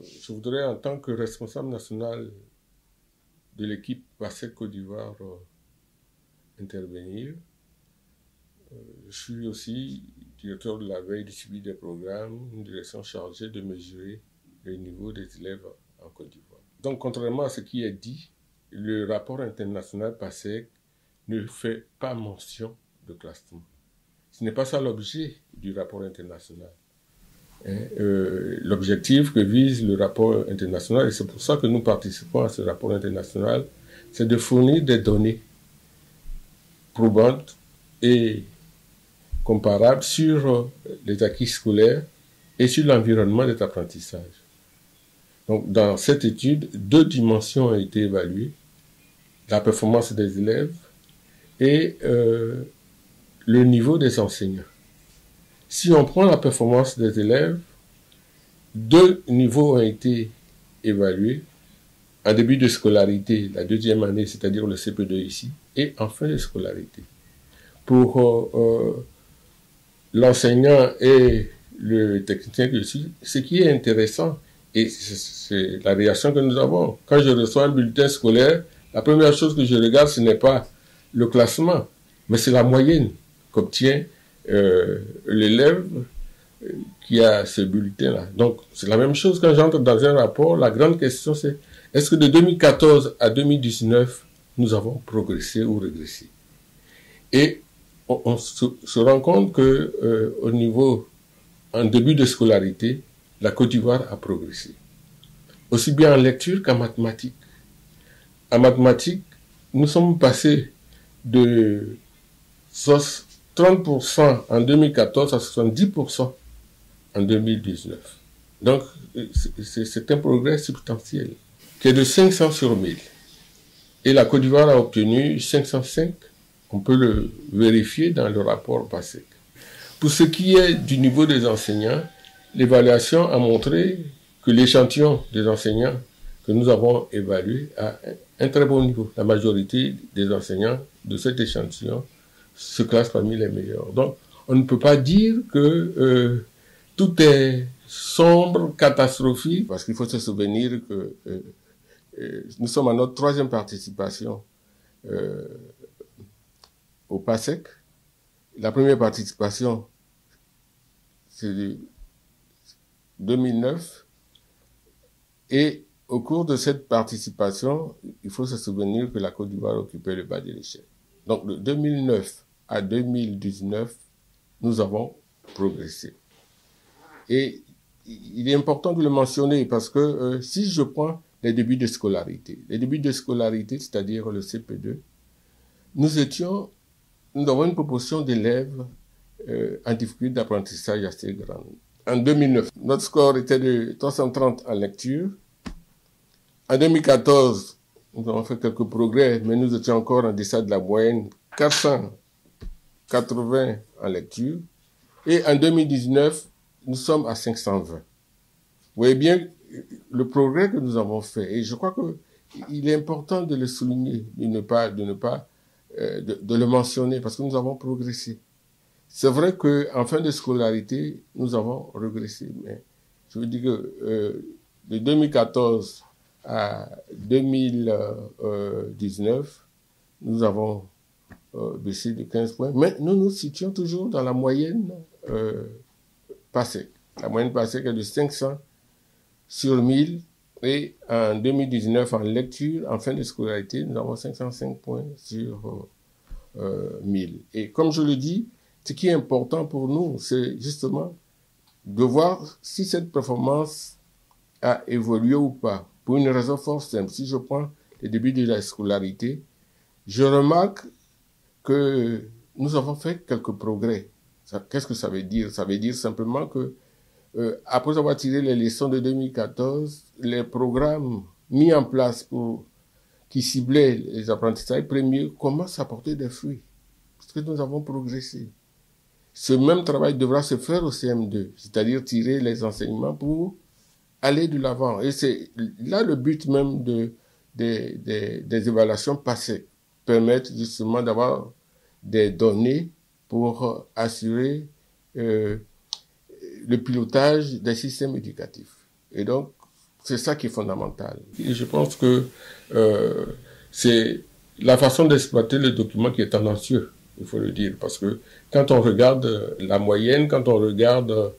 je voudrais, en tant que responsable national de l'équipe PASEC Côte d'Ivoire, intervenir. Je suis aussi directeur de la veille du suivi des programmes, une direction chargée de mesurer le niveau des élèves en Côte d'Ivoire. Donc, contrairement à ce qui est dit, le rapport international PASEC ne fait pas mention de classement. Ce n'est pas ça l'objet du rapport international. L'objectif que vise le rapport international, et c'est pour ça que nous participons à ce rapport international, c'est de fournir des données probantes et comparables sur les acquis scolaires et sur l'environnement des apprentissages. Donc, dans cette étude, 2 dimensions ont été évaluées: la performance des élèves et le niveau des enseignants. Si on prend la performance des élèves, 2 niveaux ont été évalués en début de scolarité, la 2e année, c'est-à-dire le CP2 ici, et en fin de scolarité. Pour l'enseignant et le technicien que je suis, ce qui est intéressant, et c'est la réaction que nous avons, quand je reçois un bulletin scolaire, la première chose que je regarde, ce n'est pas le classement, mais c'est la moyenne qu'obtient l'élève qui a ce bulletin-là. Donc, c'est la même chose quand j'entre dans un rapport. La grande question, c'est: est-ce que de 2014 à 2019, nous avons progressé ou régressé? Et on se rend compte que au niveau, en début de scolarité, la Côte d'Ivoire a progressé. Aussi bien en lecture qu'en mathématiques. En mathématiques, nous sommes passés de 30% en 2014 à 70% en 2019. Donc, c'est un progrès substantiel, qui est de 500 sur 1000. Et la Côte d'Ivoire a obtenu 505. On peut le vérifier dans le rapport PASEC. Pour ce qui est du niveau des enseignants, l'évaluation a montré que l'échantillon des enseignants que nous avons évalué a un très bon niveau. La majorité des enseignants de cet échantillon se classent parmi les meilleurs. Donc, on ne peut pas dire que tout est sombre, catastrophique, parce qu'il faut se souvenir que nous sommes à notre 3e participation au PASEC. La première participation, c'est de 2009. Et au cours de cette participation, il faut se souvenir que la Côte d'Ivoire occupait le bas de l'échelle. Donc, de 2009 à 2019, nous avons progressé. Et il est important de le mentionner parce que si je prends les débuts de scolarité, c'est-à-dire le CP2, nous avons une proportion d'élèves en difficulté d'apprentissage assez grande. En 2009, notre score était de 330 en lecture. En 2014, nous avons fait quelques progrès, mais nous étions encore en deçà de la moyenne, 480 en lecture. Et en 2019, nous sommes à 520. Vous voyez bien le progrès que nous avons fait. Et je crois qu'il est important de le souligner, de le mentionner, parce que nous avons progressé. C'est vrai qu'en fin de scolarité, nous avons régressé. Mais je veux dire que de 2014 à 2019, nous avons baissé de 15 points. Mais nous nous situons toujours dans la moyenne PASEC. La moyenne PASEC est de 500 sur 1000. Et en 2019, en lecture, en fin de scolarité, nous avons 505 points sur 1000. Et comme je le dis, ce qui est important pour nous, c'est justement de voir si cette performance a évolué ou pas. Pour une raison fort simple. Si je prends les débuts de la scolarité, je remarque que nous avons fait quelques progrès. Qu'est-ce que ça veut dire? Ça veut dire simplement que après avoir tiré les leçons de 2014, les programmes mis en place qui ciblaient les apprentissages premiers commencent à porter des fruits. Parce que nous avons progressé. Ce même travail devra se faire au CM2, c'est-à-dire tirer les enseignements pour aller de l'avant. Et c'est là le but même des évaluations passées, permettre justement d'avoir des données pour assurer le pilotage des systèmes éducatifs. Et donc, C'est ça qui est fondamental. Et je pense que c'est la façon d'exploiter le document qui est tendancieux, il faut le dire. Parce que quand on regarde la moyenne, quand on regarde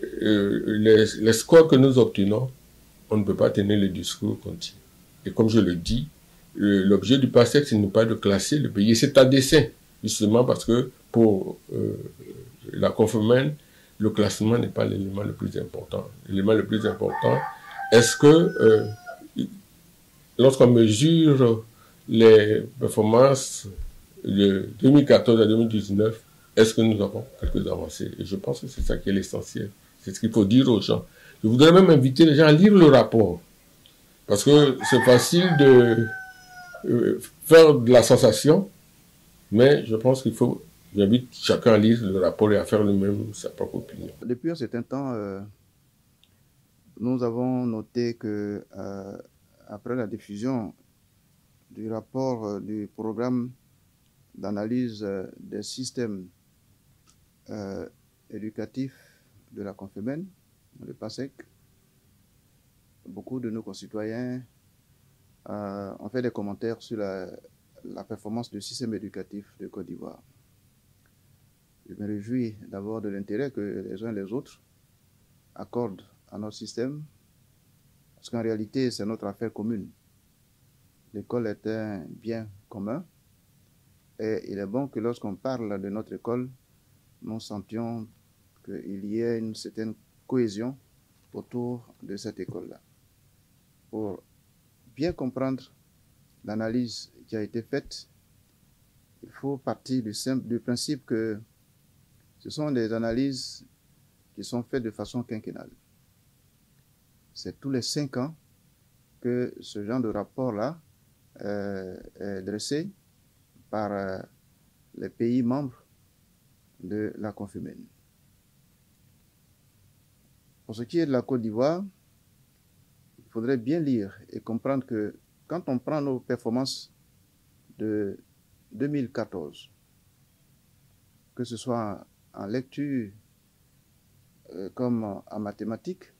les scores que nous obtenons, on ne peut pas tenir le discours continu. Et comme je le dis, l'objet du PASSEC, ce n'est pas de classer le pays. C'est à dessein, justement parce que pour la Confemène, le classement n'est pas l'élément le plus important. L'élément le plus important, est-ce que lorsqu'on mesure les performances de 2014 à 2019, est-ce que nous avons quelques avancées? Et je pense que c'est ça qui est l'essentiel. C'est ce qu'il faut dire aux gens. Je voudrais même inviter les gens à lire le rapport. Parce que c'est facile de faire de la sensation, mais je pense qu'il faut, j'invite chacun à lire le rapport et à faire lui-même sa propre opinion. Depuis un certain temps, nous avons noté que après la diffusion du rapport du programme d'analyse des systèmes éducatifs de la Confemène, le PASSEC, beaucoup de nos concitoyens ont fait des commentaires sur la performance du système éducatif de Côte d'Ivoire. Je me réjouis d'abord de l'intérêt que les uns et les autres accordent à notre système, parce qu'en réalité, c'est notre affaire commune. L'école est un bien commun, et il est bon que lorsqu'on parle de notre école, nous sentions qu'il y ait une certaine cohésion autour de cette école-là. Pour bien comprendre l'analyse qui a été faite, il faut partir du principe que ce sont des analyses qui sont faites de façon quinquennale. C'est tous les 5 ans que ce genre de rapport-là est dressé par les pays membres de la Confemène. Pour ce qui est de la Côte d'Ivoire, il faudrait bien lire et comprendre que quand on prend nos performances de 2014, que ce soit en lecture comme en mathématiques,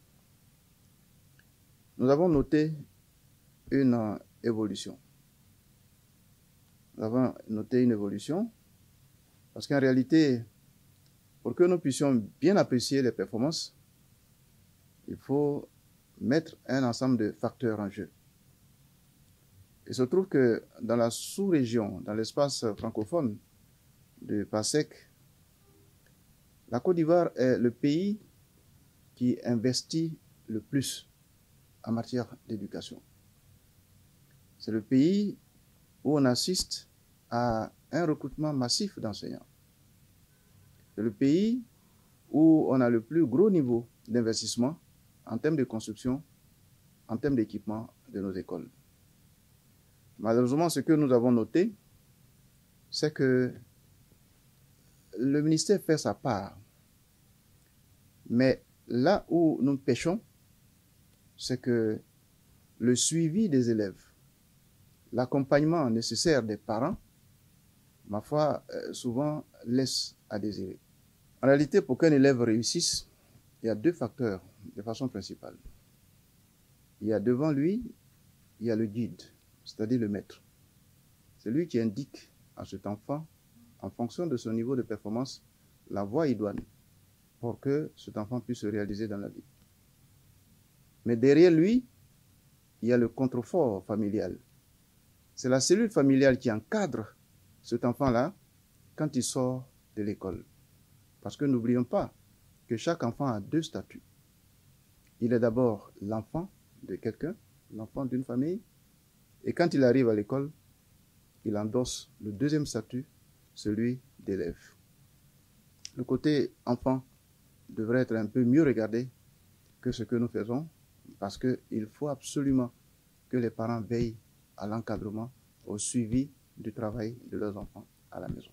nous avons noté une évolution. Nous avons noté une évolution parce qu'en réalité, pour que nous puissions bien apprécier les performances, il faut mettre un ensemble de facteurs en jeu. Il se trouve que dans la sous-région, dans l'espace francophone du PASSEC, la Côte d'Ivoire est le pays qui investit le plus en matière d'éducation. C'est le pays où on assiste à un recrutement massif d'enseignants. C'est le pays où on a le plus gros niveau d'investissement en termes de construction, en termes d'équipement de nos écoles. Malheureusement, ce que nous avons noté, c'est que le ministère fait sa part. Mais là où nous pêchons, c'est que le suivi des élèves, l'accompagnement nécessaire des parents, ma foi, souvent laisse à désirer. En réalité, pour qu'un élève réussisse, il y a 2 facteurs de façon principale. Il y a devant lui, il y a le guide, c'est-à-dire le maître. C'est lui qui indique à cet enfant, en fonction de son niveau de performance, la voie idoine pour que cet enfant puisse se réaliser dans la vie. Mais derrière lui, il y a le contrefort familial. C'est la cellule familiale qui encadre cet enfant-là quand il sort de l'école. Parce que n'oublions pas que chaque enfant a 2 statuts. Il est d'abord l'enfant de quelqu'un, l'enfant d'une famille, et quand il arrive à l'école, il endosse le 2e statut, celui d'élève. Le côté enfant devrait être un peu mieux regardé que ce que nous faisons, parce qu'il faut absolument que les parents veillent à l'encadrement, au suivi du travail de leurs enfants à la maison.